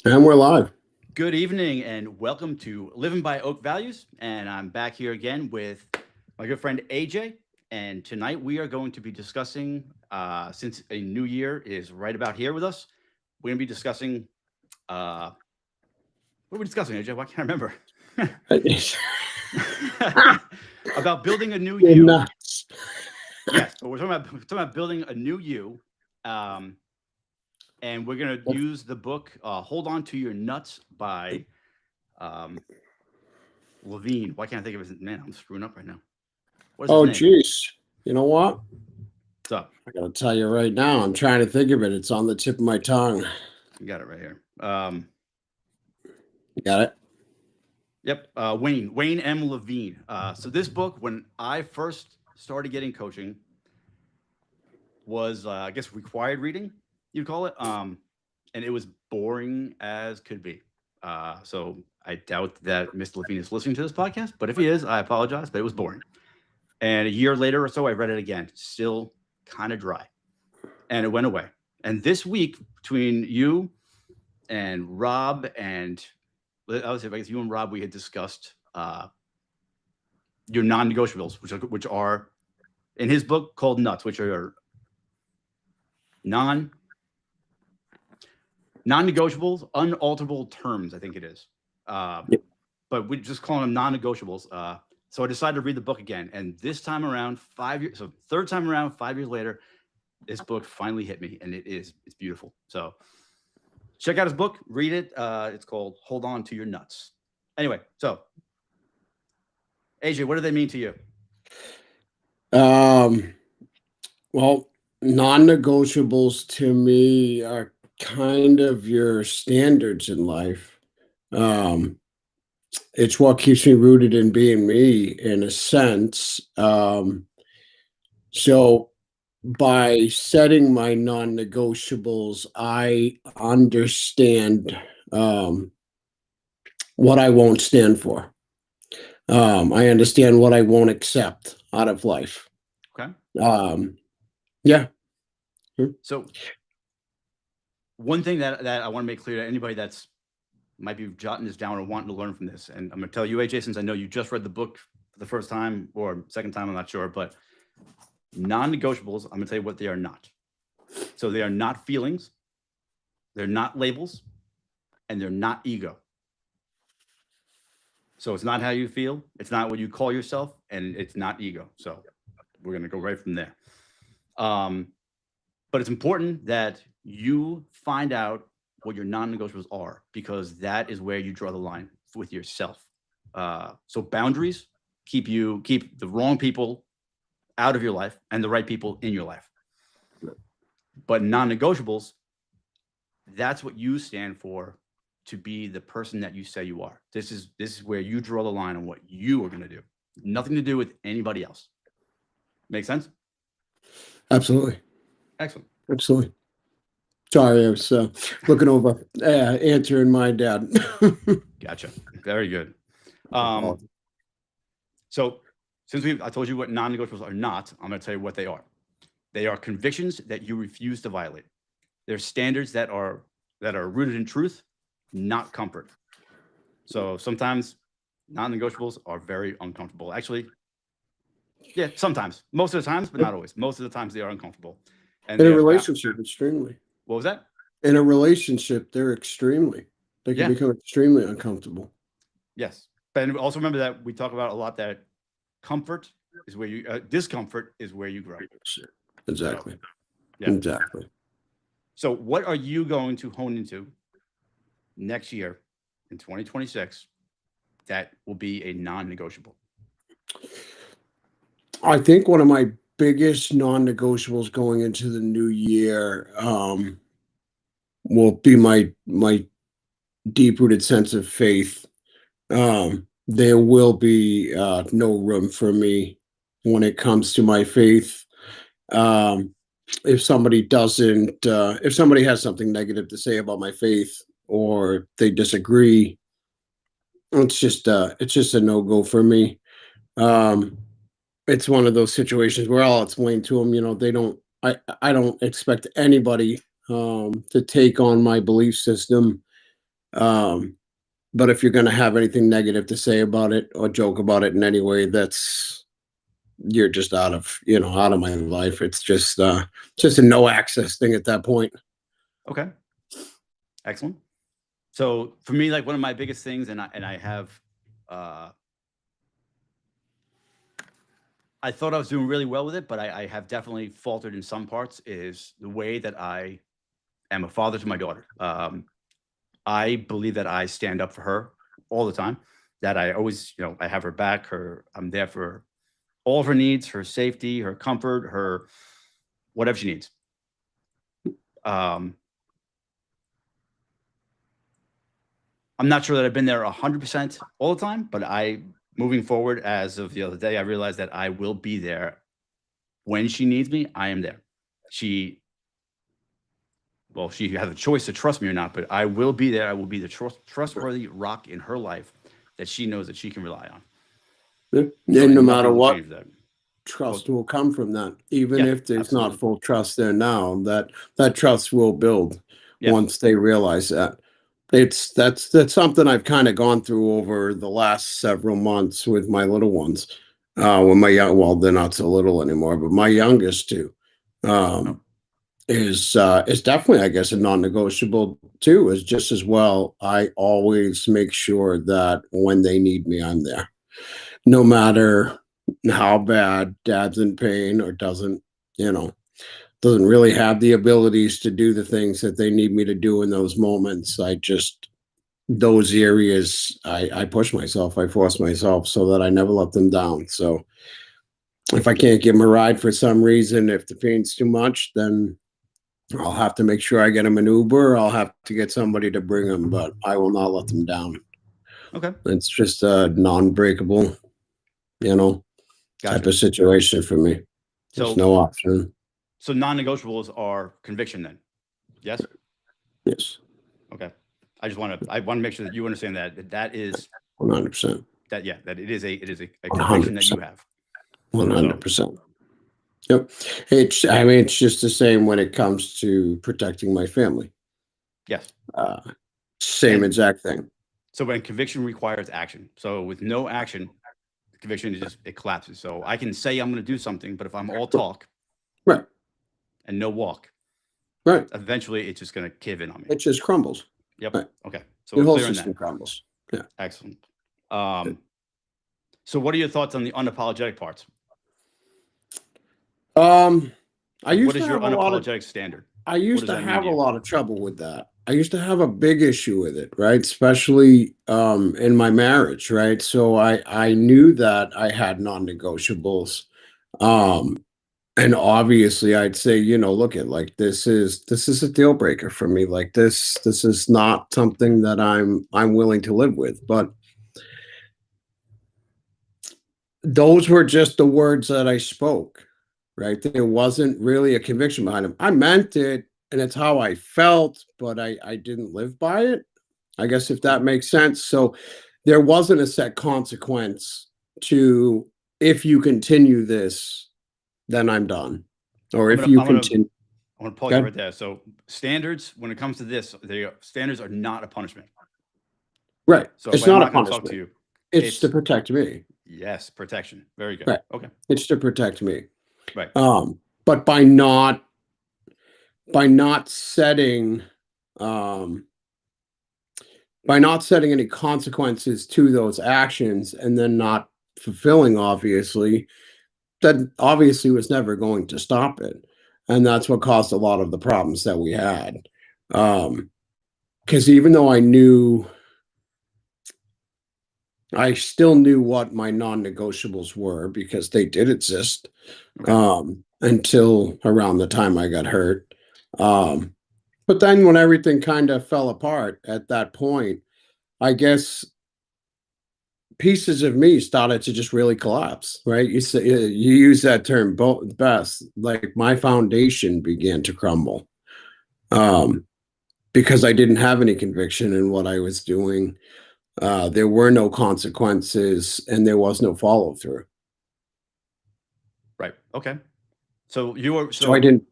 And we're live. Good evening and welcome to Living by Oak Values. And I'm back here again with my good friend AJ. And tonight we are going to be discussing, since a new year is right about here with us, we're going to be discussing, uh, what are we discussing, AJ? Why can't I remember? About building a new You're you. nuts. Yes, but we're talking about building a new you. Um, and we're going to use the book Hold On to Your Nuts by um, Levine. Why can't I think of his name? I'm screwing up right now. What is his Oh, name? geez. You know what? What's up? I gotta tell you right now. I'm trying to think of it. It's on the tip of my tongue. You got it right here. You got it? Yep. Wayne M. Levine. So this book, when I first started getting coaching, was I guess required reading, you'd call it. And it was boring as could be. So I doubt that Mr. Levine is listening to this podcast, but if he is, I apologize. But it was boring. And a year later or so, I read it again. Still kind of dry, and it went away. And this week, between you and Rob and I would say, I guess you and Rob, we had discussed your non-negotiables, which are in his book called Nuts, which are non non-negotiables, unalterable terms. I think it is, uh, Yep. but we just call them non-negotiables. So I decided to read the book again, and this time around, 5 years, so third time around, 5 years later, this book finally hit me, and it's beautiful. So check out his book, read it. It's called Hold On to Your Nuts. Anyway, so AJ, what do they mean to you? Um, well, non-negotiables to me are kind of your standards in life. Um, it's what keeps me rooted in being me in a sense. So by setting my non-negotiables, I understand what I won't stand for. I understand what I won't accept out of life. Okay. Um, yeah. Mm. So one thing that I want to make clear to anybody that's might be jotting this down or wanting to learn from this, and I'm going to tell you, AJ, since I know you just read the book for the first time or second time, I'm not sure, but non-negotiables, I'm going to tell you what they are not. So they are not feelings, they're not labels, and they're not ego. So it's not how you feel, it's not what you call yourself, and it's not ego. So we're going to go right from there. Um, but it's important that you find out what your non-negotiables are, because that is where you draw the line with yourself. So boundaries keep the wrong people out of your life and the right people in your life. But non-negotiables, that's what you stand for, to be the person that you say you are. This is where you draw the line on what you are going to do. Nothing to do with anybody else. Make sense? Absolutely. Excellent. Absolutely. Sorry, I was looking over, answering my dad. Gotcha. Very good. My Um, apologies. so I told you what non-negotiables are not, I'm going to tell you what they are. They are convictions that you refuse to violate. They're standards that are rooted in truth, not comfort. So sometimes non-negotiables are very uncomfortable. Actually, yeah, sometimes. Most of the times, but not always. Most of the times they are uncomfortable. And In they a are relationship, extremely. what was that? In a relationship, they can Yeah. become extremely uncomfortable. Yes. But also remember that we talk about a lot that comfort is where you discomfort is where you grow. Sure. So, Exactly. yeah. Exactly. So what are you going to hone into next year in 2026 that will be a non-negotiable? I think one of my biggest non-negotiables going into the new year will be my deep-rooted sense of faith. There will be no room for me when it comes to my faith. Um, if somebody has something negative to say about my faith or they disagree, it's just a no go for me. Um, it's one of those situations where I'll explain to them, they don't. I don't expect anybody to take on my belief system. But if you're going to have anything negative to say about it or joke about it in any way, you're just out of my life. It's just a no access thing at that point. Okay. Excellent. So for me, like one of my biggest things, and I have, I thought I was doing really well with it, but I have definitely faltered in some parts, is the way that I am a father to my daughter. I believe that I stand up for her all the time, that I always, I have her back, I'm there for all of her needs, her safety, her comfort, her whatever she needs. I'm not sure that I've been there 100% all the time, but moving forward, as of the other day, I realized that I will be there when she needs me. I am there. She has a choice to trust me or not, but I will be there. I will be the trustworthy rock in her life that she knows that she can rely on. Yeah. And no matter what, that. trust will come from that. Even Yeah, if there's absolutely. not full trust there now, that trust will build once they realize that. That's something I've kind of gone through over the last several months with my little ones. When well, they're not so little anymore, but my youngest too. Is definitely, I guess, a non-negotiable too, is just as well. I always make sure that when they need me, I'm there. No matter how bad dad's in pain or you know, doesn't really have the abilities to do the things that they need me to do in those moments. Those areas, I push myself, I force myself so that I never let them down. So if I can't give them a ride for some reason, if the pain's too much, then I'll have to make sure I get them an Uber. I'll have to get somebody to bring them, but I will not let them down. Okay. It's just a non-breakable, type of situation for me. There's no option. So non-negotiables are conviction then? Yes? Yes. Okay. I want to make sure that you understand that is 100%. that it is a conviction 100%. that you have. 100%. Yep. It's just the same when it comes to protecting my family. Yes. Same exact thing. So when conviction requires action, so with no action, conviction it collapses. So I can say I'm going to do something, but if I'm all talk, right, and no walk, right, eventually it's just going to cave in on me. It just crumbles. Yep. Right. Okay. So the whole system crumbles. Yeah. Excellent. So what are your thoughts on the unapologetic parts? What is your unapologetic standard? I used to have a lot of trouble with that. I used to have a big issue with it, right? Especially in my marriage, right? So I knew that I had non-negotiables. And obviously I'd say, look at, like, this is a deal breaker for me. Like, this is not something that I'm willing to live with. But those were just the words that I spoke, right? There wasn't really a conviction behind them. I meant it, and it's how I felt, but I didn't live by it, I guess, if that makes sense. So there wasn't a set consequence to, if you continue this, then I'm done. Or if you continue. I want to pause you right there. So standards, when it comes to this, standards are not a punishment. Right. So it's not a punishment. Talk to you. It's to protect me. Yes, protection. Very good. Right. Okay. It's to protect me. Right. But by not setting any consequences to those actions, and then not fulfilling, obviously, that obviously was never going to stop it. And that's what caused a lot of the problems that we had. Because even though I still knew what my non-negotiables were, because they did exist, until around the time I got hurt. But then when everything kind of fell apart at that point, I guess pieces of me started to just really collapse, right? You use that term best, like my foundation began to crumble, because I didn't have any conviction in what I was doing. There were no consequences, and there was no follow through. Right. Okay. So you were. So I didn't.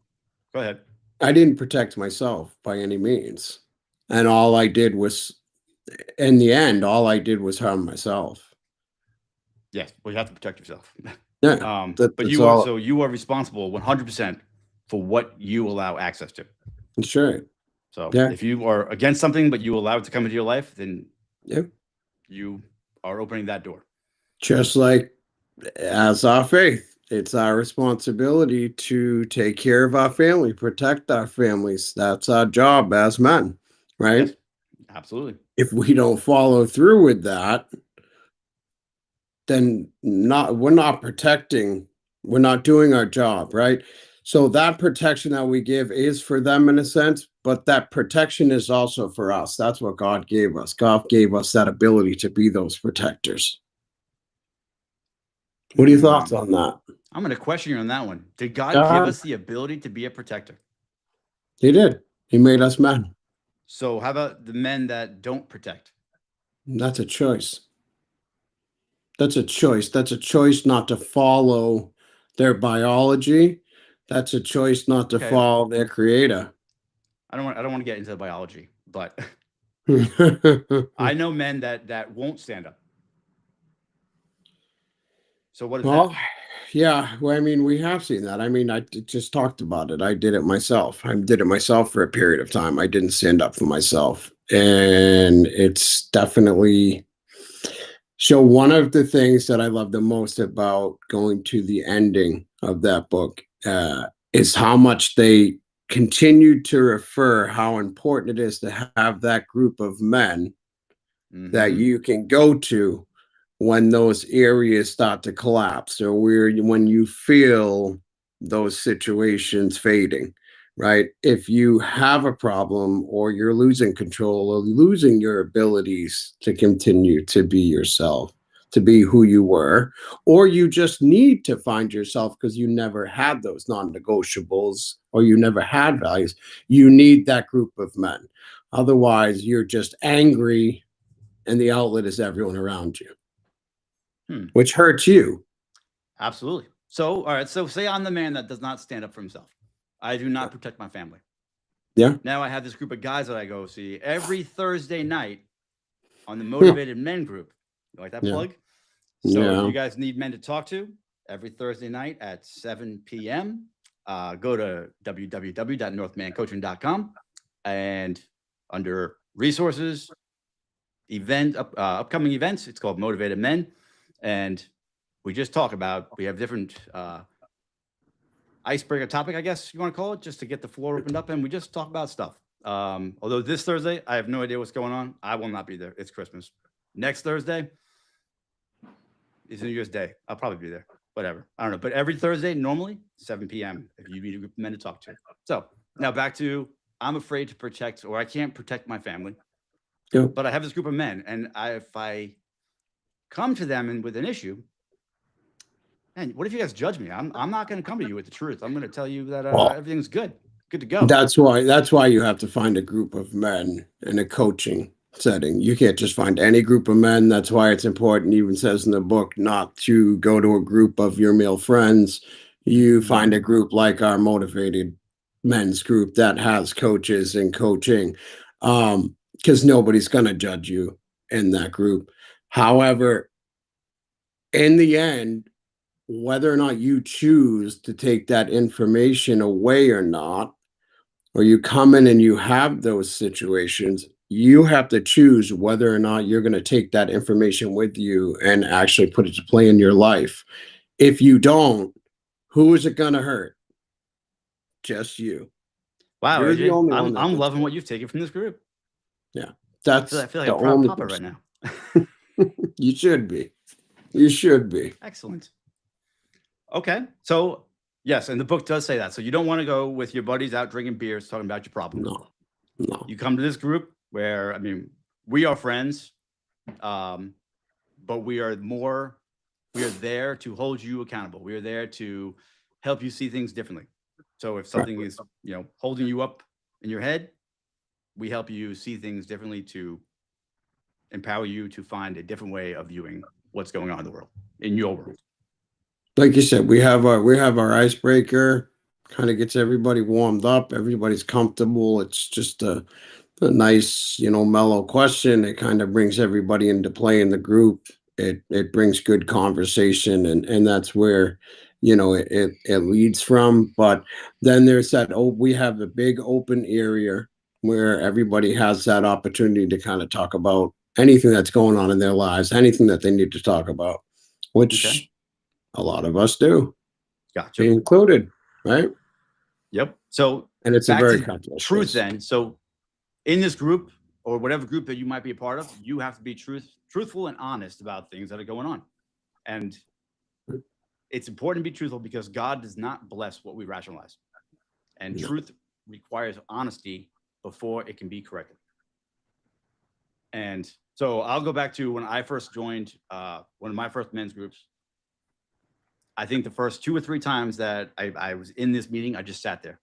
Go ahead. I didn't protect myself by any means, and all I did was in the end, all I did was harm myself. Yes, well, you have to protect yourself. Yeah, But that's you are, all. so you are responsible 100% for what you allow access to. Sure. So Yeah. if you are against something, but you allow it to come into your life, then Yeah. you are opening that door. Just like as our faith, it's our responsibility to take care of our family, protect our families. That's our job as men, right? Yes, absolutely. If we don't follow through with that, then we're not protecting, we're not doing our job, right? So that protection that we give is for them in a sense, but that protection is also for us. That's what God gave us. God gave us that ability to be those protectors. What are your thoughts Hmm. on that? I'm going to question you on that one. Did God give God, us the ability to be a protector? he did. He made us men. So how about the men that don't protect? That's a choice. That's a choice. That's a choice not to follow their biology. That's a choice not to Okay, follow their creator. I don't want to get into biology, but I know men that won't stand up. So what is Well, that? yeah. Well, I mean, we have seen that. I mean, just talked about it. I did it myself. I did it myself for a period of time. I didn't stand up for myself. And it's definitely so one of the things that I love the most about going to the ending of that book is how much they continue to refer how important it is to have that group of men that Mm-hmm. you can go to when those areas start to collapse or when you feel those situations fading, right? If you have a problem or you're losing control or losing your abilities to continue to be yourself, to be who you were, or you just need to find yourself because you never had those non-negotiables or you never had values, you need that group of men. Otherwise, you're just angry and the outlet is everyone around you, Hmm. which hurts you. Absolutely. So, all right. So, say I'm the man that does not stand up for himself. I do not protect my family. Yeah. Now I have this group of guys that I go see every Thursday night on the Motivated Men group. You like that Yeah. plug? So, if Yeah. you guys need men to talk to every Thursday night at 7 p.m., go to www.northmancoaching.com and under resources, upcoming events, it's called Motivated Men. And we just talk about, we have different icebreaker topic, I guess you want to call it, just to get the floor opened up, and we just talk about stuff. Although this Thursday, I have no idea what's going on. I will not be there. It's Christmas. Next Thursday is New Year's Day. I'll probably be there. Whatever. I don't know. But every Thursday, normally 7 p.m. if you need a group of men to talk to. So now back to I'm afraid to protect, or I can't protect my family, Yeah. but I have this group of men, and if I come to them and with an issue, man, what if you guys judge me? I'm not going to come to you with the truth. I'm going to tell you that Well, everything's good to go. that's why you have to find a group of men in a coaching setting. You can't just find any group of men. That's why it's important, even says in the book, not to go to a group of your male friends. You Mm-hmm. find a group like our motivated men's group that has coaches and coaching. Because nobody's gonna judge you in that group. However, in the end, whether or not you choose to take that information away or not, or you come in and you have those situations, you have to choose whether or not you're going to take that information with you and actually put it to play in your life. If you don't, who is it going to hurt? Just you. Wow, You're the AJ, only one I'm that I'm gets loving hurt. what you've taken from this group. Yeah. I That's feel like the a proud only papa right person. now. You should be. You should be. Excellent. Okay, so yes, and the book does say that. So you don't want to go with your buddies out drinking beers talking about your problems. No, no. You come to this group where, I mean, we are friends, but we are more. We are there to hold you accountable. We are there to help you see things differently. So if Right. something is, holding you up in your head, we help you see things differently to empower you to find a different way of viewing what's going on in the world, in your world. Like you said, we have our icebreaker, kind of gets everybody warmed up, everybody's comfortable. It's just a a nice, mellow question. It kind of brings everybody into play in the group. It brings good conversation, and that's where, it leads from. But then there's that, oh, we have a big open area where everybody has that opportunity to kind of talk about anything that's going on in their lives, anything that they need to talk about, Okay. which a lot of us do, Gotcha. me included, right? Yep. So And it's a back very to comfortable truth space. then. So in this group or whatever group that you might be a part of, you have to be truthful and honest about things that are going on. And it's important to be truthful because God does not bless what we rationalize. And Yeah. truth requires honesty before it can be corrected. And so I'll go back to when I first joined one of my first men's groups. I think the first 2 or 3 times that I was in this meeting, I just sat there,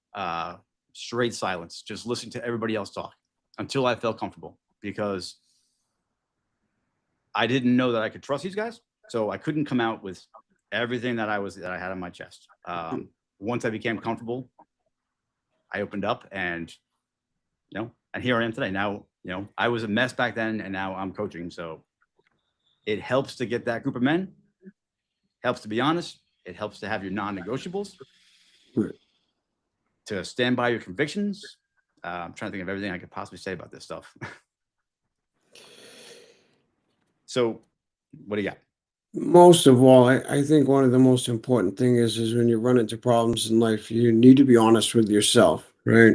straight silence, just listening to everybody else talk until I felt comfortable because I didn't know that I could trust these guys. So I couldn't come out with everything that I had on my chest. Once I became comfortable, I opened up and and here I am today. Now, I was a mess back then and now I'm coaching. So it helps to get that group of men, helps to be honest. It helps to have your non-negotiables, Right. to stand by your convictions. I'm trying to think of everything I could possibly say about this stuff. So what do you got? Most of all, I think one of the most important thing is when you run into problems in life, you need to be honest with yourself, right?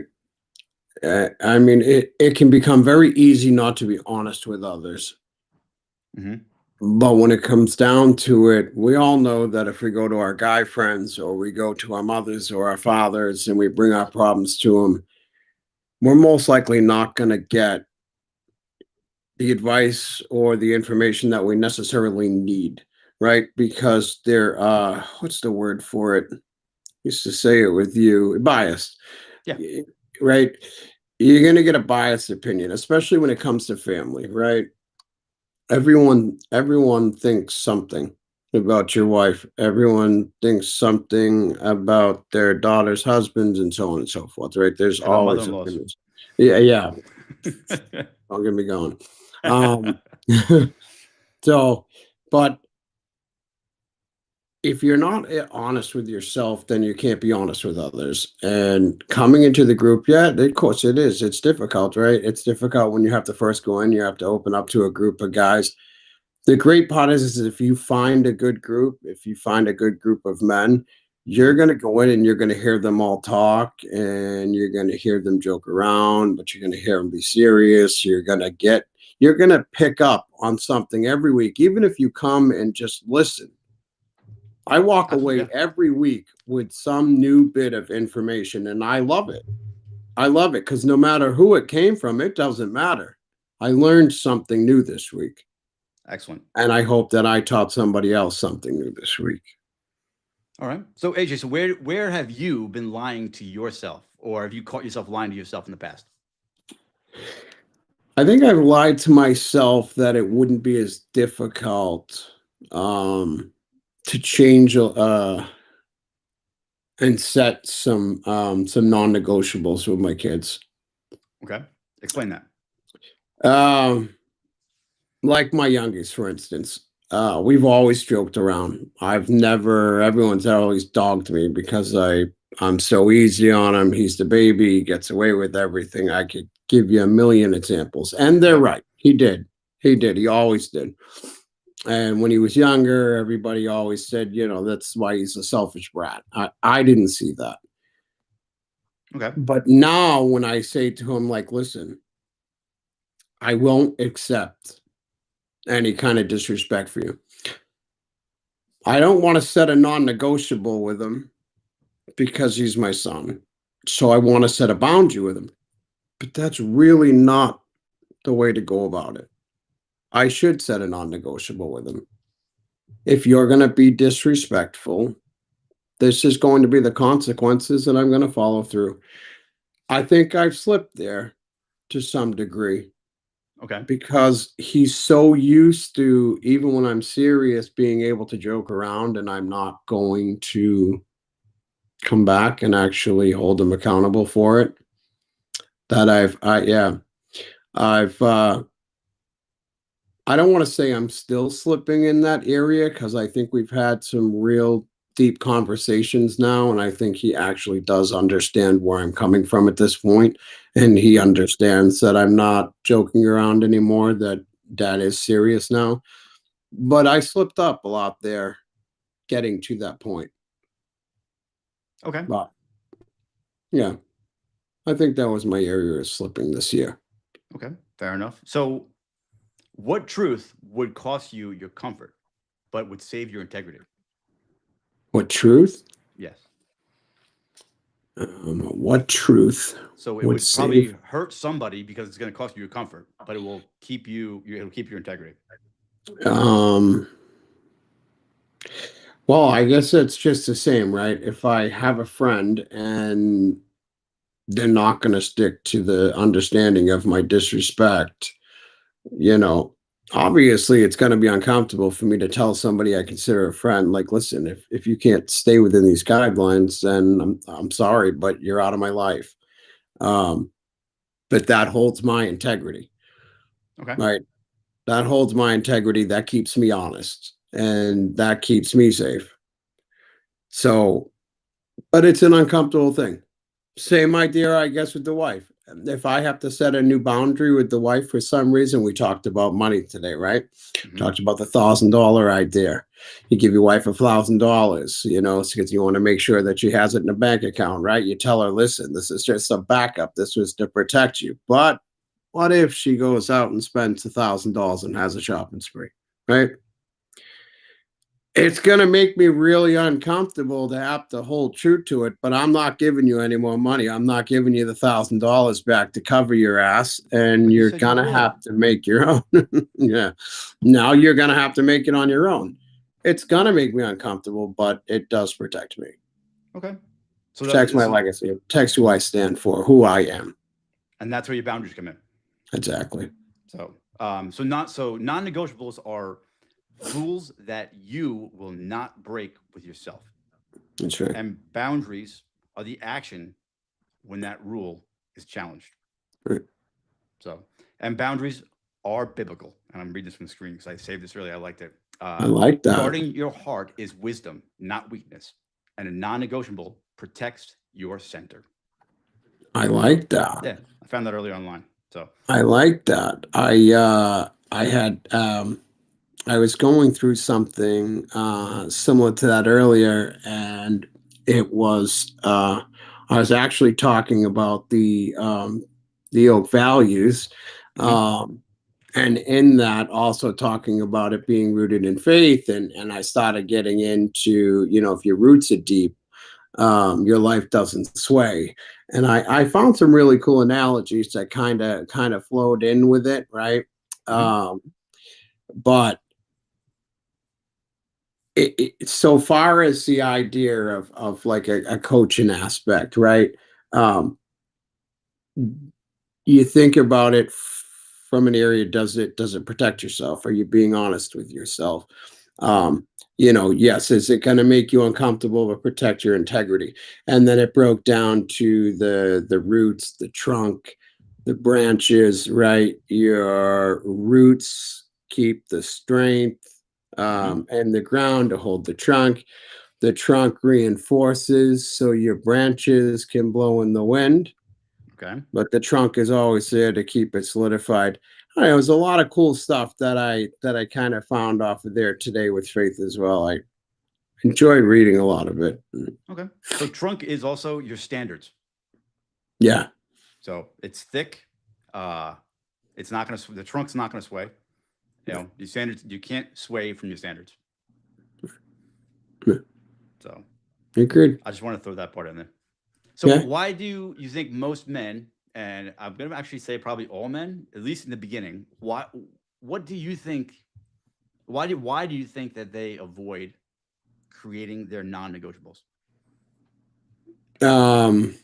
I mean, it can become very easy not to be honest with others. Mm-hmm. But when it comes down to it, we all know that if we go to our guy friends or we go to our mothers or our fathers and we bring our problems to them, we're most likely not going to get the advice or the information that we necessarily need, right? Because they're what's the word for it? Used to say it with you, biased. Yeah. Right? You're going to get a biased opinion, especially when it comes to family, right? Everyone thinks something about your wife. Everyone thinks something about their daughter's husbands and so on and so forth, right? There's How about always mother-in-laws? opinions. Yeah, yeah. Don't get me going. Um, so, but if you're not honest with yourself, then you can't be honest with others. And coming into the group, yeah, of course it is. It's difficult, right? It's difficult when you have to first go in, you have to open up to a group of guys. The great part is if you find a good group, if you find a good group of men, you're Mhm. going to go in and you're going to hear them all talk and you're going to hear them joke around, but you're going to hear them be serious. You're going to pick up on something every week, even if you come and just listen. I walk Absolutely, away yeah. every week with some new bit of information and I love it. I love it because no matter who it came from, it doesn't matter. I learned something new this week. Excellent. And I hope that I taught somebody else something new this week. All right. So AJ, so where have you been lying to yourself, or have you caught yourself lying to yourself in the past? I think I've lied to myself that it wouldn't be as difficult um, to change and set some non-negotiables with my kids. Okay. Explain that. Um, like my youngest, for instance. We've always joked around. Everyone's always dogged me because I'm so easy on him. He's the baby, he gets away with everything. I could give you a million examples. And they're Yep. right. He did. He did. He always did. And when he was younger, everybody always said, that's why he's a selfish brat. I didn't see that. Okay. But now when I say to him, like, listen, I won't accept any kind of disrespect for you. I don't want to set a non-negotiable with him because he's my son. So I want to set a boundary with him. But that's really not the way to go about it. I should set a non-negotiable with him. If you're going to be disrespectful, this is going to be the consequences and I'm going to follow through. I think I've slipped there to some degree Okay. because he's so used to, even when I'm serious, being able to joke around and I'm not going to come back and actually hold him accountable for it. Yeah. I've I don't want to say I'm still slipping in that area because I think we've had some real deep conversations now, and I think he actually does understand where I'm coming from at this point, and he understands that I'm not joking around anymore, that is serious now. But I slipped up a lot there getting to that point. Okay. But yeah, I think that was my area of slipping this year. Okay. Fair enough. So, what truth would cost you your comfort, but would save your integrity? What truth? Yes. What truth So it would would probably save? hurt somebody because it's going to cost you your comfort, but it will keep you. It'll keep your integrity. Um, well, I guess it's just the same, right? If I have a friend and they're not going to stick to the understanding of my disrespect, you know, obviously it's going to be uncomfortable for me to tell somebody I consider a friend, like, listen, if you can't stay within these guidelines, then I'm sorry, but you're out of my life. Um, but that holds my integrity, Okay. right? That holds my integrity. That keeps me honest, and that keeps me safe. So, but it's an uncomfortable thing. Same idea, I guess, with the wife. If I have to set a new boundary with the wife for some reason, we talked about money today, right? Hmm. Talked about the $1,000 idea. You give your wife $1,000, because you want to make sure that she has it in a bank account, right? You tell her, listen, this is just a backup. This was to protect you. But what if she goes out and spends $1,000 and has a shopping spree, right? It's going to make me really uncomfortable to have to hold true to it, but I'm not giving you any more money. I'm not giving you the $1,000 back to cover your ass, and But you you're said you going to would. have to make your own. Yeah. Now you're going to have to make it on your own. It's going to make me uncomfortable, but it does protect me. Okay. So Protects that my so legacy. It protects who I stand for, who I am. and that's where your boundaries come in. Exactly. So non-negotiables are rules that you will not break with yourself, That's right. and boundaries are the action when that rule is challenged. Right. So, and boundaries are biblical. And I'm reading this from the screen because I saved this earlier. I liked it. I like that. Guarding your heart is wisdom, not weakness, and a non-negotiable protects your center. I like that. Yeah, I found that earlier online. So, I like that. I had I was going through something similar to that earlier, and it was I was actually talking about the oak values, mhm, um, and in that also talking about it being rooted in faith, and I started getting into, if your roots are deep, your life doesn't sway. And I found some really cool analogies that kind of flowed in with it, right? mhm, Um, but so far as the idea of like a coaching aspect, right? Um, you think about it from an area, does it protect yourself? Are you being honest with yourself? um yes, is it going to make you uncomfortable but protect your integrity? And then it broke down to the roots, the trunk, the branches, right? Your roots keep the strength, mhm. and the ground to hold the trunk reinforces so your branches can blow in the wind, Okay. but the trunk is always there to keep it solidified. I don't know, it was a lot of cool stuff that I kind of found off of there today with faith as well. I enjoyed reading a lot of it. Okay. So trunk is also your standards. Yeah, So it's thick. Uh, it's not going to. The trunk's not going to sway. Your standards. You can't sway from your standards. yeah, So agreed. I just want to throw that part in there. So Yeah. why do you think most men, and I'm going to actually say probably all men, at least in the beginning, why? What do you think? Why do you think that they avoid creating their non-negotiables? um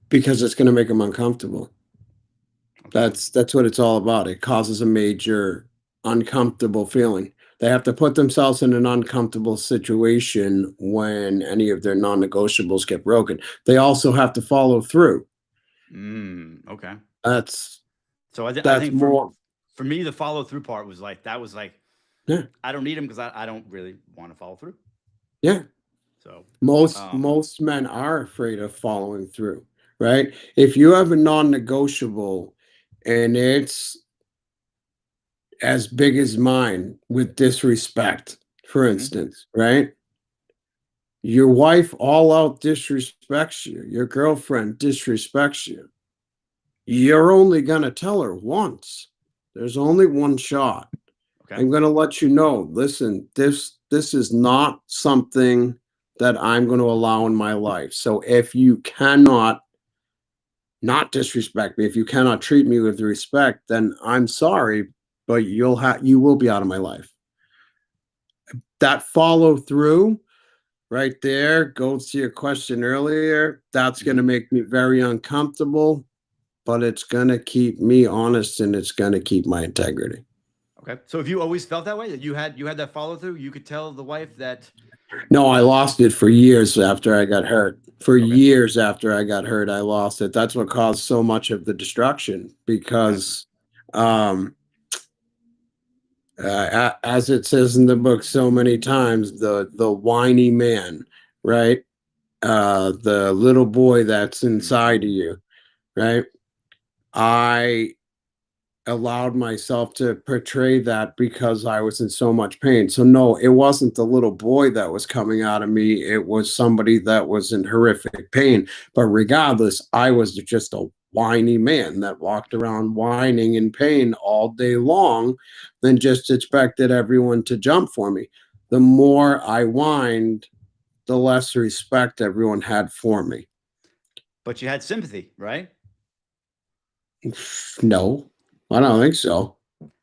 because it's going to make them uncomfortable. Okay. That's what it's all about. It causes a major uncomfortable feeling. They have to put themselves in an uncomfortable situation when any of their non-negotiables get broken. They also have to follow through. Okay. That's So I That's think more. for me, the follow through part was like, that was like, Yeah. I don't need him because I don't really want to follow through. Yeah. So, Most men are afraid of following through, right? If you have a non-negotiable and it's as big as mine with disrespect, for mhm. instance, right? Your wife all out disrespects you, your girlfriend disrespects you. You're only going to tell her once. There's only one shot. Okay. I'm going to let you know, listen, this is not something that I'm going to allow in my life. So if you cannot not disrespect me, if you cannot treat me with respect, then I'm sorry, but you will be out of my life. That follow through right there goes to your question earlier. That's going to Mhm. make me very uncomfortable, but it's going to keep me honest and it's going to keep my integrity. Okay. So if you always felt that way, that you had that follow through, you could tell the wife that. No, I lost it for years after I got hurt. For Okay. years after I got hurt, I lost it. That's what caused so much of the destruction Okay. because, um, as it says in the book so many times, the whiny man, right? The little boy that's Mhm. inside of you, right? I allowed myself to portray that because I was in so much pain. So no, it wasn't the little boy that was coming out of me. It was somebody that was in horrific pain. But regardless, I was just a whiny man that walked around whining in pain all day long, then just expected everyone to jump for me. The more I whined, the less respect everyone had for me. But you had sympathy, right? No, I don't think so.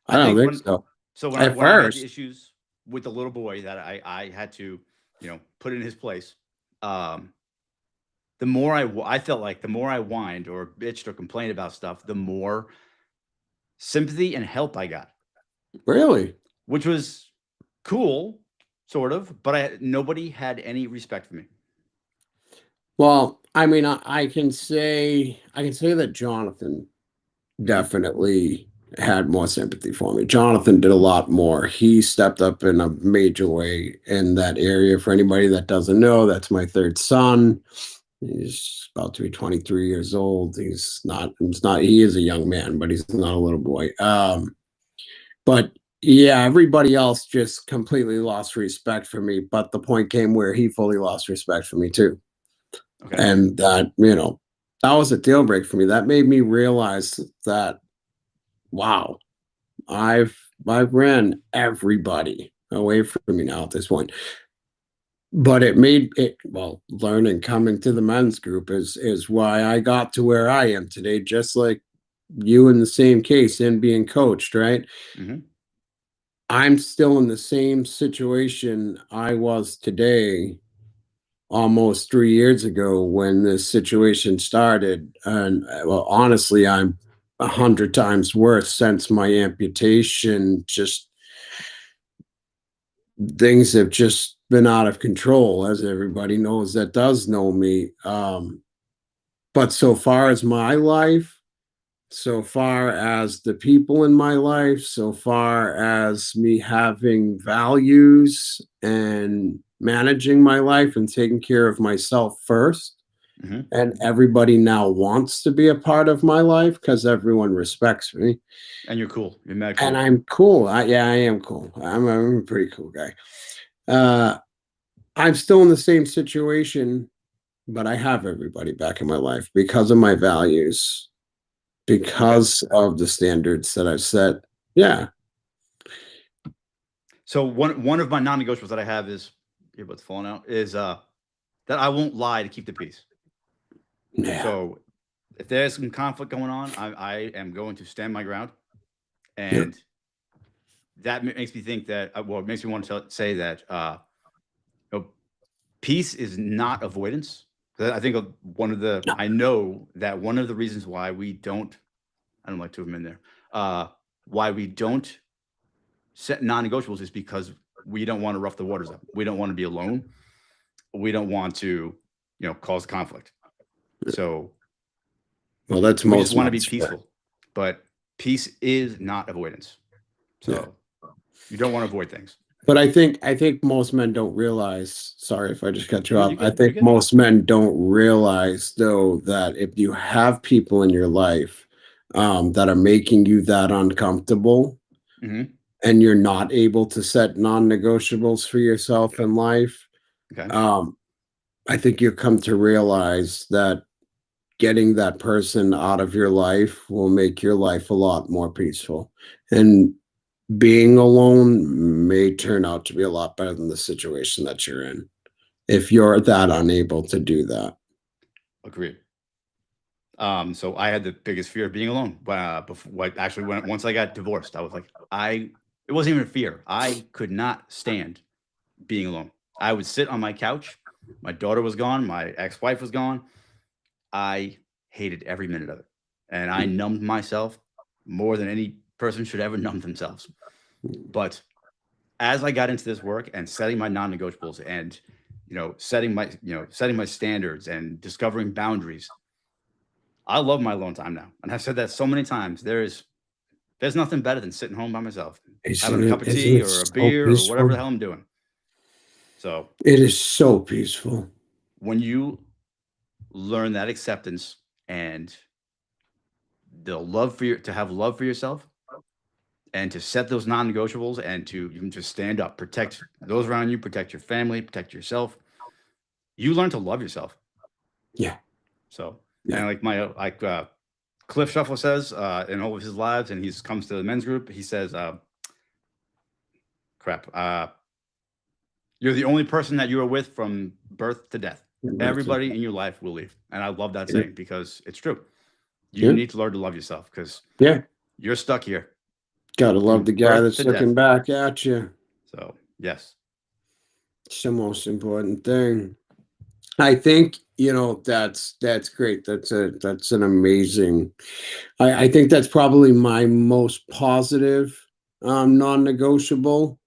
I I don't think think so. At when I had the first, issues with the little boy that I had to, put in his place. Um, the more I felt like the more I whined or bitched or complained about stuff, the more sympathy and help I got, really. which was cool, sort of. But nobody had any respect for me. Well, I mean, I can say that Jonathan Hmm. definitely had more sympathy for me. Jonathan did a lot more. He stepped up in a major way in that area. For anybody that doesn't know, that's my third son. He's about to be 23 years old. He is a young man, but he's not a little boy. But yeah, everybody else just completely lost respect for me. But the point came where he fully lost respect for me too. Okay. And that, that was a deal break for me. That made me realize that, wow, I've I've ran everybody away from me now at this point. But it made it well, learning coming to the men's group is why I got to where I am today, just like you in the same case in being coached, right? Hmm. I'm still in the same situation I was today almost 3 years ago when this situation started. And well, honestly, I'm 100 times worse since my amputation. Just things have just been out of control, as everybody knows that does know me. But so far as my life, so far as the people in my life, so far as me having values and managing my life and taking care of myself first. Hmm. And everybody now wants to be a part of my life because everyone respects me. And you're cool. You're mad And cool. I'm cool. Yeah, I am cool. I'm a pretty cool guy. Uh, I'm still in the same situation, but I have everybody back in my life because of my values, Okay. because of the standards that I've set. Yeah. So one of my non-negotiables that I have is what's falling out is that I won't lie to keep the peace. Yeah. So if there's some conflict going on, I am going to stand my ground, Yeah. and that makes me think that well, it makes me want to say that you know, peace is not avoidance. 'Cause I think No. I know that one of the reasons why we don't, I don't like two of them in there, uh, why we don't set non-negotiables is because we don't want to rough the waters up. We don't want to be alone. We don't want to, cause conflict. So Well, that's we just most want to be men's. peaceful. But Peace is not avoidance. Yeah. So you don't want to avoid things. But I think most men don't realize, sorry if I just cut you No, off. you're I good. You're think good. most men don't realize though that if you have people in your life that are making you that uncomfortable Hmm. and you're not able to set non-negotiables for yourself in life, Okay. um, I think you come to realize that getting that person out of your life will make your life a lot more peaceful. And being alone may turn out to be a lot better than the situation that you're in if you're that unable to do that. Agreed. So I had the biggest fear of being alone. Before, like, actually, once I got divorced, I was like, it wasn't even a fear. I could not stand being alone. I would sit on my couch. My daughter was gone. My ex-wife was gone. I hated every minute of it, and I numbed myself more than any person should ever numb themselves. But as I got into this work and setting my non-negotiables and setting my standards and discovering boundaries, I love my alone time now. And I've said that so many times. There's nothing better than sitting home by myself, having a cup of Isn't tea it or a so beer or whatever peaceful? the hell I'm doing. So It is so peaceful. when you learn that acceptance and the love for to have love for yourself and to set those non-negotiables and to you can just stand up, protect those around you, protect your family, protect yourself. You learn to love yourself. Yeah. So, Yeah. and Cliff Shuffle says in all of his lives, and he comes to the men's group, he says, crap, you're the only person that you are with from birth to death. Everybody in your life will leave. And I love that Yeah. saying because it's true. You Yeah. need to learn to love yourself because Yeah. you're stuck here Gotta love from the guy birth to that's looking death. back at you. So, yes. It's the most important thing. I think, that's great. That's an amazing. I think that's probably my most positive non-negotiable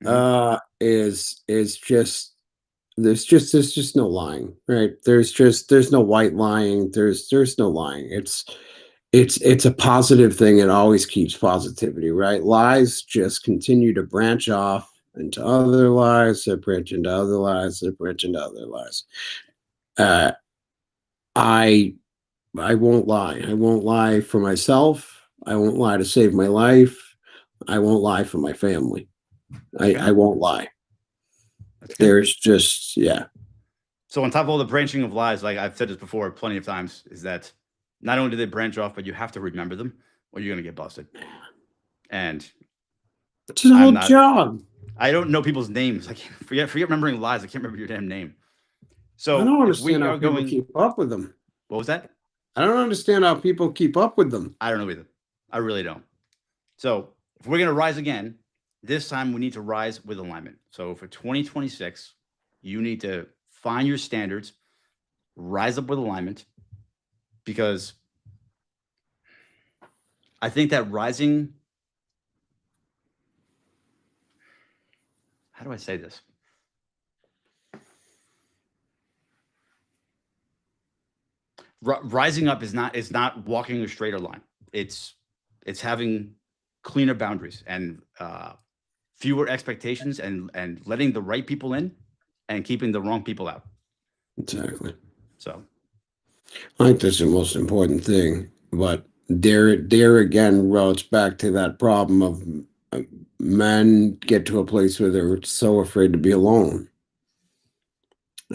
Hmm. is just there's just no lying, right? There's no white lying. There's no lying. It's a positive thing. It always keeps positivity, right? Lies just continue to branch off into other lies, that branch into other lies, that branch into other lies. Uh, I I won't lie. I won't lie for myself. I won't lie to save my life. I won't lie for my family. Okay. I won't lie. That's good. There's just yeah. So, on top of all the branching of lies, like I've said this before plenty of times, is that not only do they branch off, but you have to remember them or you're going to get busted. And It's a I'm whole not, job. I don't know people's names. I can't forget remembering lies. I can't remember your damn name. I So, don't if understand we how are people going, keep up with them. what was that? I don't understand how people keep up with them. I don't know either. I really don't. So, if we're going to rise again, this time we need to rise with alignment. So, for 2026, you need to find your standards, rise up with alignment, because I think that rising, how do I say this? Rising up is not walking a straighter line. It's it's having cleaner boundaries and fewer expectations and letting the right people in and keeping the wrong people out. Exactly. So I think that's the most important thing. But there again routes back to that problem of uh, men get to a place where they're so afraid to be alone.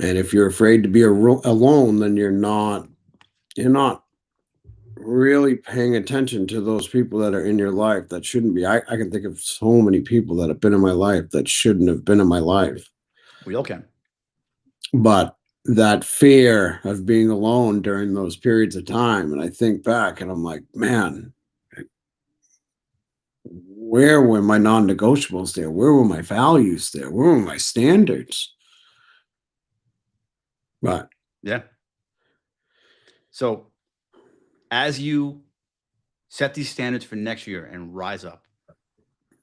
And if you're afraid to be alone, then you're not really paying attention to those people that are in your life that shouldn't be. I can think of so many people that have been in my life that shouldn't have been in my life. we all can. But that fear of being alone during those periods of time, and I think back and I'm like, man, where were my non-negotiables there? Where were my values there? Where were my standards? But Yeah. So as you set these standards for next year and rise up,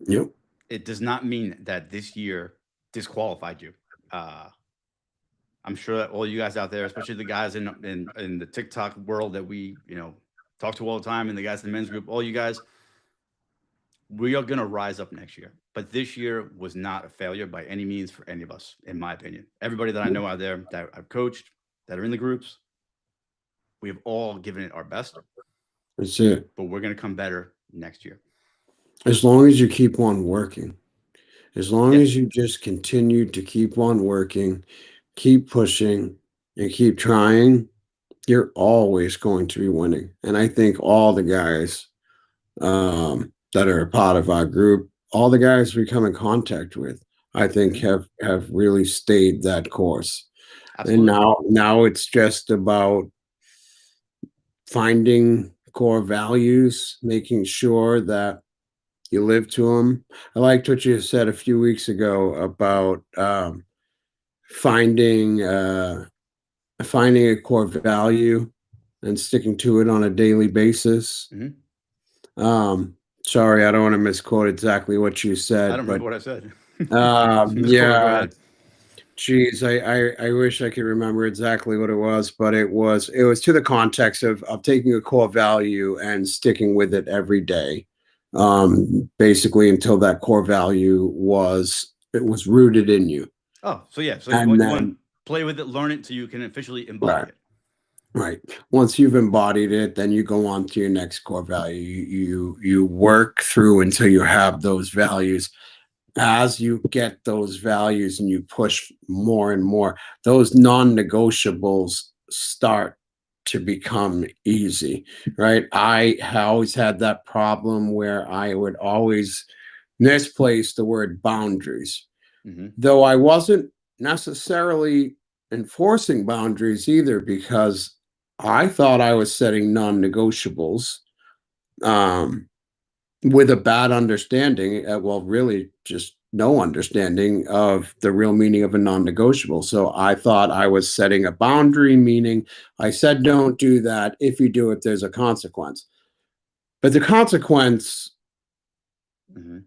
yep, it does not mean that this year disqualified you. Uh, I'm sure that all you guys out there, especially the guys in the TikTok world that we talk to all the time, and the guys in the men's group, all you guys, we are going to rise up next year. But this year was not a failure by any means for any of us, in my opinion. Everybody that I know out there that I've coached, that are in the groups, we have all given it our best, That's it. but we're going to come better next year. As long as you keep on working, as long Yeah. as you just continue to keep on working, keep pushing, and keep trying, you're always going to be winning. And I think all the guys that are a part of our group, all the guys we come in contact with, I think Mhm. have really stayed that course. And Absolutely. now it's just about finding core values, making sure that you live to them. I liked what you said a few weeks ago about finding finding a core value and sticking to it on a daily basis. Mhm. Um, Sorry, I don't want to misquote exactly what you I said, don't but remember what I said. Go yeah, ahead. geez, I wish I could remember exactly what it was, but it was to the context of taking a core value and sticking with it every day, basically until that core value was rooted in you, Oh, so yeah. So and you want to then play with it, learn it, so you can officially embody right, it. right. Once you've embodied it, then you go on to your next core value. You work through until you have those values. As you get those values and you push more and more, those non-negotiables start to become easy, right? I always had that problem where I would always misplace the word boundaries, Hmm. though I wasn't necessarily enforcing boundaries either because I thought I was setting non-negotiables. Um, with a bad understanding, well, really just no understanding of the real meaning of a non-negotiable. So I thought I was setting a boundary, meaning I said, don't do that. If you do it, there's a consequence. But the consequence Hmm.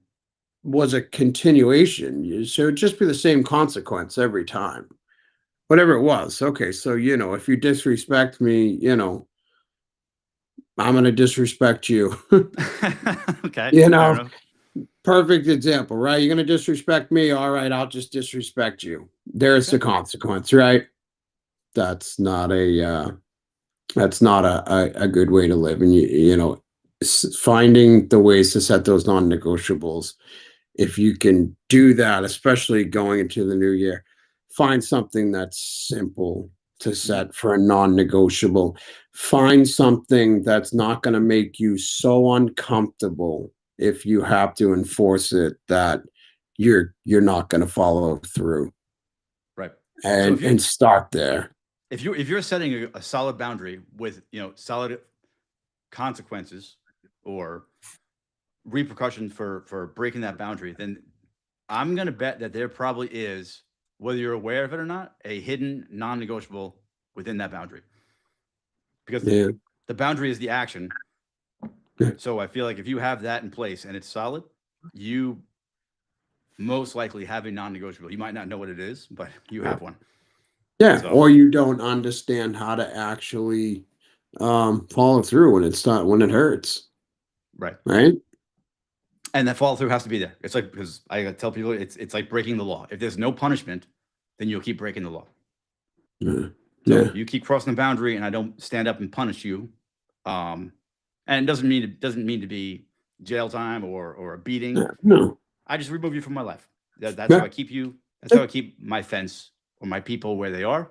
was a continuation. So it'd just be the same consequence every time, whatever it was. Okay. So, if you disrespect me, I'm going to disrespect you. Okay. you Fair know, enough. Perfect example, right? You're gonna disrespect me. All right, I'll just disrespect you. There's the Okay. consequence, right? That's not a good way to live. And finding the ways to set those non-negotiables. If you can do that, especially going into the new year, find something that's simple to Hmm. set for a non-negotiable. Find something that's not going to make you so uncomfortable if you have to enforce it that you're not going to follow through, Right. So and start there. if you're setting a solid boundary with solid consequences or repercussions for breaking that boundary, then I'm gonna bet that there probably is, whether you're aware of it or not, a hidden non-negotiable within that boundary. Because Yeah. the boundary is the action. Yeah. So I feel like if you have that in place and it's solid, you most likely have a non-negotiable. You might not know what it is, but you have one. Yeah, So or you don't understand how to actually follow through when it hurts, right. right? And that follow through has to be there. It's like, because I tell people it's like breaking the law. If there's no punishment, then you'll keep breaking the law. Yeah. So Yeah. if you keep crossing the boundary and I don't stand up and punish you, um, and it doesn't mean to be jail time or a beating. Yeah. No. I just remove you from my life. That's how Yeah. I keep you. That's how I keep my fence or my people where they are,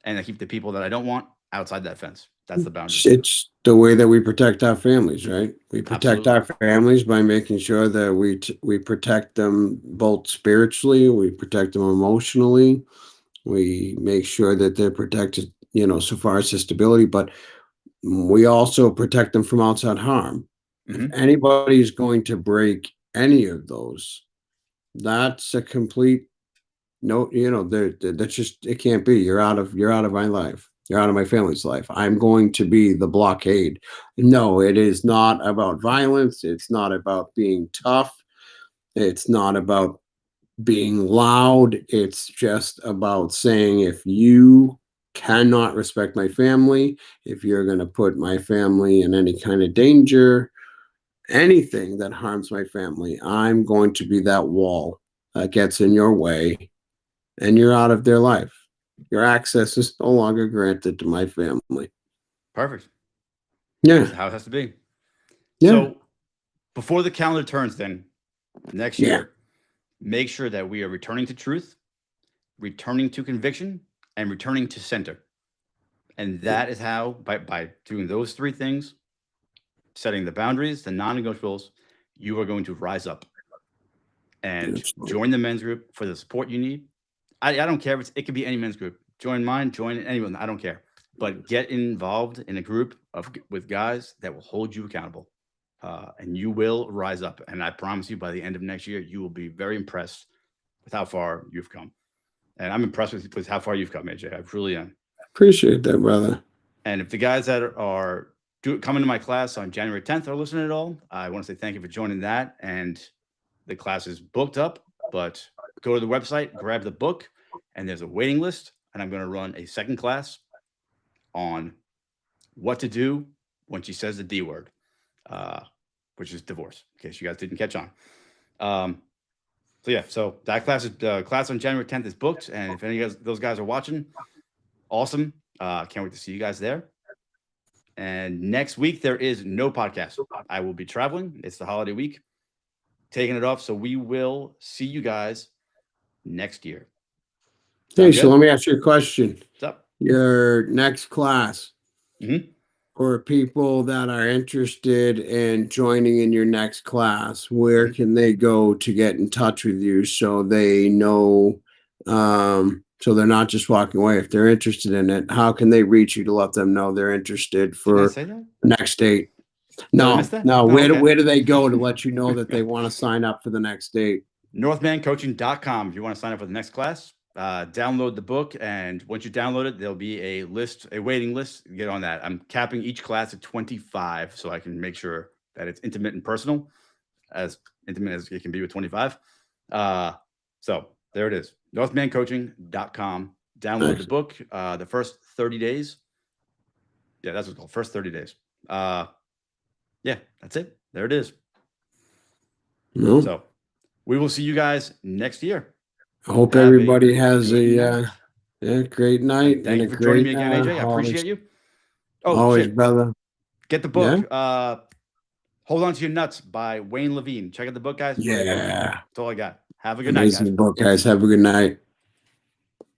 and I keep the people that I don't want outside that fence. That's the boundary. It's the way that we protect our families, right? We protect Absolutely. our families by making sure that we protect them both spiritually, we protect them emotionally, we make sure that they're protected, so far as their stability, but we also protect them from outside harm. If Hmm. anybody's going to break any of those, that's a complete no, that's just it can't be. You're out of my life. You're out of my family's life. I'm going to be the blockade. No, it is not about violence. It's not about being tough. It's not about being loud. It's just about saying if you cannot respect my family, if you're going to put my family in any kind of danger, anything that harms my family, I'm going to be that wall that gets in your way and you're out of their life. Your access is no longer granted to my family. Perfect. Yeah. That's how it has to be. Yeah. So before the calendar turns, then next Yeah. year, make sure that we are returning to truth, returning to conviction, and returning to center. And that is how, by doing those three things, setting the boundaries, the non-negotiables, you are going to rise up and join the men's group for the support you need. I don't care if it could be any men's group. Join mine, join anyone. I don't care. But get involved in a group with guys that will hold you accountable, and you will rise up. And I promise you, by the end of next year, you will be very impressed with how far you've come. And I'm impressed with how far you've come, AJ. I truly am. Appreciate that, brother. And if the guys that are coming to my class on January 10th are listening at all, I want to say thank you for joining that. And the class is booked up, but go to the website, grab the book, and there's a waiting list. And I'm going to run a second class on what to do when she says the D word, which is divorce, in case you guys didn't catch on. So that class is class on January 10th is booked. And if any of those guys are watching, awesome. Can't wait to see you guys there. And next week, there is no podcast. I will be traveling. It's the holiday week, taking it off. So we will see you guys next year. Hey, so let me ask you a question. What's up? Your next class, Mm-hmm. for people that are interested in joining in your next class, where can they go to get in touch with you so they know, so they're not just walking away? If they're interested in it, how can they reach you to let them know they're interested for the next date? No. Where do they go to let you know that they want to sign up for the next date? Northmancoaching.com. If you want to sign up for the next class, download the book, and once you download it, there'll be a waiting list. Get on that. I'm capping each class at 25, so I can make sure that it's intimate and personal, as intimate as it can be with 25. So there it is. Northmancoaching.com. Download the book. The first 30 days. Yeah, that's what it's called. First 30 days. Yeah, that's it. There it is. No. So we will see you guys next year. I hope everybody has a great night. And thank you for joining me again, AJ. I appreciate you. Oh, always, shit. brother. Get the book. Hold On to Your Nuts by Wayne Levine. Check out the book, guys. Yeah. That's all I got. Have a good night, guys. Amazing book, guys. Have a good night.